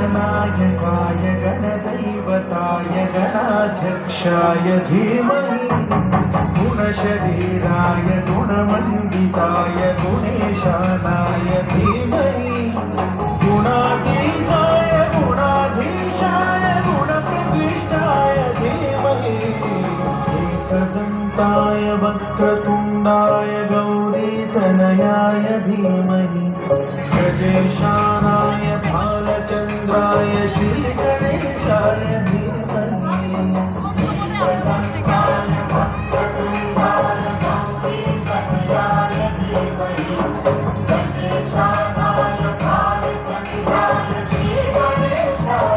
गणनायकाय गणदैवताय गणाध्यक्षाय धीमहि गुणशरीराय गुणमण्डिताय गुणेशानाय धीमहि गुणातीताय गुणाधीशाय गुणप्रविष्टाय धीमहि एकदन्ताय वक्रतुण्डाय गौरीतनयाय धीमहि गजेशानाय भालचन्द्राय श्रीगणेशाय धीमहि एकदन्ताय वक्रतुण्डाय गौरीतनयाय धीमहि गजेशानाय भालचन्द्राय श्रीगणेशाय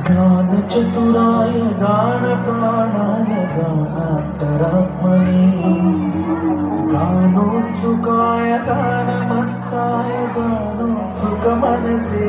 ज्ञानचतुराय गानप्राणाय गानान्तरात्मने गानोत्सुकाय गानमत्ताय गानोत्सुकमनसे